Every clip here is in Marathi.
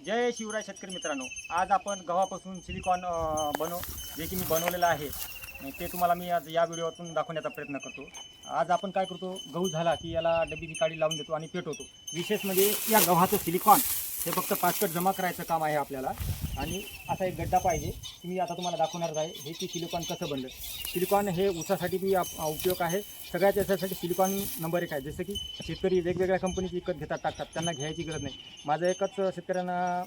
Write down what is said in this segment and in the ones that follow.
जय शिवराय शेतकरी मित्रांनो, आज आपण गव्हापासून सिलिकॉन जे की मी बनवलेलं आहे ते तुम्हाला मी आज या व्हिडिओतून दाखवण्याचा प्रयत्न करतो। आज आपण काय करतो, गहू झाला की याला डब्बीची काडी लावून देतो आणि पेटवतो। विशेष म्हणजे या गव्हाचं सिलिकॉन हे फक्त पाचकट जमा करायचं काम आहे आपल्याला। आणि असा एक गड्डा पाहिजे, मी आता तुम्हाला दाखवणार आहे हे की सिलिकॉन कसं बनलं। सिलिकॉन हे ऊसासाठी बी उपयोग आहे, सगळ्याच याच्यासाठी सिलिकॉन नंबर 1 आहे। जसं की शेतकरी वेगवेगळ्या कंपनीची विकत घेतात टाकतात, त्यांना घ्यायची गरज नाही। माझं एकच शेतकऱ्यांना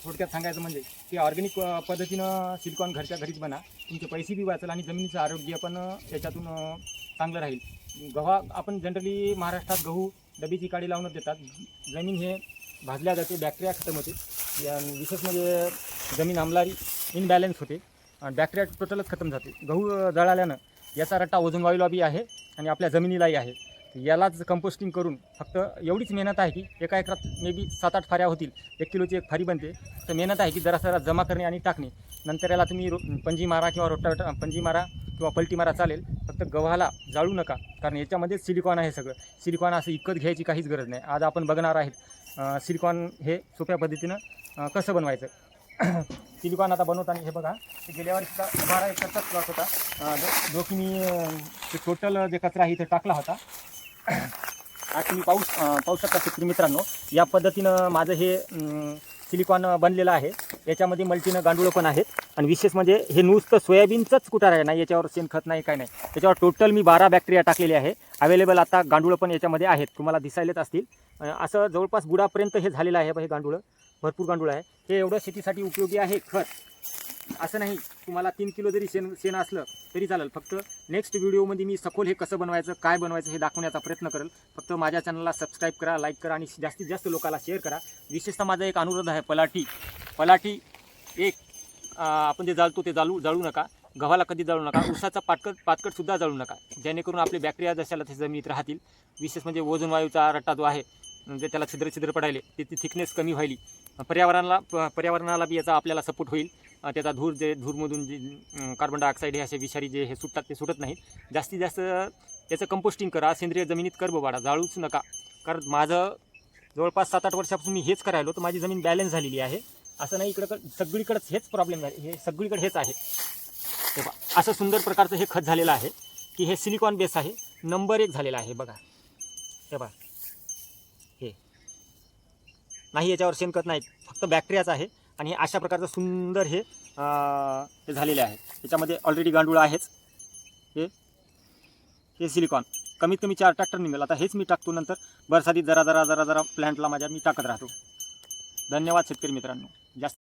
थोडक्यात सांगायचं म्हणजे की ऑर्गॅनिक पद्धतीनं सिलिकॉन घरच्या घरीच बना, तुमचे पैसे बी वाचेल आणि जमिनीचं आरोग्य पण त्याच्यातून चांगलं राहील। गव्हा आपण जनरली महाराष्ट्रात गहू डबीची काडी लावूनच देतात। जमीन हे भाजल्या जाते, बॅक्टेरिया खतम होते, विशेष म्हणजे जमीन आम्लारी इनबॅलन्स होते आणि बॅक्टेरिया टोटलच खतम जाते। गहू जळाल्यानं याचा रट्टा ओझोन वायूला बी आहे आणि आपल्या जमिनीलाही आहे। यालाच कंपोस्टिंग करून फक्त एवढीच मेहनत आहे की एका एकरात मे बी 7-8 फाऱ्या होतील, 1 किलोची एक फारी बनते। तर मेहनत आहे की जरा जमा करणे आणि टाकणे। नंतर याला तुम्ही पंजी मारा किंवा रोटावेटर पंजी मारा किंवा पलटी मारा चालेल, फक्त गव्हाला जाळू नका, कारण याच्यामध्ये सिलिकॉन आहे सगळं। सिलिकॉन असं विकत घ्यायची काहीच गरज नाही। आज आपण बघणार आहेत सिलिकॉन हे सोप्या पद्धतीनं कसं बनवायचं। सिलिकॉन आता बनवताना हे बघा, गेल्या वर्षीचा 12 एकरचा प्लॉट होता, जो की मी टोटल जे कचरा आहे इथे टाकला होता। आज तुम्ही पाहू शकता शेतकरी मित्रांनो, या पद्धतीनं माझं हे सिलिकॉन बनलेलं आहे। याच्यामध्ये मल्टीनं गांडूळं पण आहेत आणि विशेष म्हणजे हे नुसतं सोयाबीनचंच कुटार आहे, नाही याच्यावर शेणखत नाही काय नाही। त्याच्यावर टोटल मी 12 बॅक्टेरिया टाकलेले आहे। अवेलेबल आता गांडूळं पण याच्यामध्ये आहेत, तुम्हाला दिसायलाच असतील। असं जवळपास बुडापर्यंत हे झालेलं आहे। हे गांडूळं भरपूर गांडूळ आहे, हे एवढं शेतीसाठी उपयोगी आहे खत। असं नाही तुम्हाला 3 किलो जरी शेण असलं तरी चालेल। फक्त नेक्स्ट व्हिडिओमध्ये मी सखोल हे कसं बनवायचं, काय बनवायचं हे दाखवण्याचा प्रयत्न करेल। फक्त माझ्या चॅनलला सबस्क्राईब करा, लाईक करा आणि जास्तीत जास्त लोकांना शेअर करा। विशेषतः माझा एक अनुरोध आहे, पलाटी एक आपण जे जाळतो ते जाळू नका, गव्हाला कधी जाळू नका, ऊसाचा पातकटसुद्धा जाळू नका, जेणेकरून आपले बॅक्टेरिया जशाला ते जमिनीत राहतील। विशेष म्हणजे ओझोन वायूचा रट्टा जो आहे, म्हणजे त्याला छिद्र पडायले, त्याची थिकनेस कमी व्हायली, पर्यावरणाला बी याचा आपल्याला सपोर्ट होईल। त्याचा धूरमधून जे कार्बन डायऑक्साईड हे असे विषारी जे हे सुटतात ते सुटत नाहीत। जास्तीत जास्त याचं कंपोस्टिंग करा, सेंद्रिय जमिनीत कर्ब वाढा, जाळूच नका। कारण माझं जवळपास 7-8 वर्षापासून मी हेच करायलो, तर माझी जमीन बॅलन्स झालेली आहे। असं नाही इकडं सगळीकडेच हेच प्रॉब्लेम आहे, हे सगळीकडे हेच आहे। हे बघा, असं सुंदर प्रकारचं हे खत झालेलं आहे की हे सिलिकॉन बेस आहे, नंबर 1 झालेलं आहे। बघा हे बघा, हे नाही याच्यावर शेणखत नाही, फक्त बॅक्टेरियाच आहे। आणि अशा प्रकारचं सुंदर हे झालेले आहे। त्याच्यामध्ये ऑलरेडी गांडूळ आहेच। हे सिलिकॉन कमीत कमी 4 ट्रॅक्टर निघेल। आता हेच मी टाकतो, नंतर बरसातीत जरा प्लॅन्टला माझ्या मी टाकत राहतो। धन्यवाद शेतकरी मित्रांनो। जास्त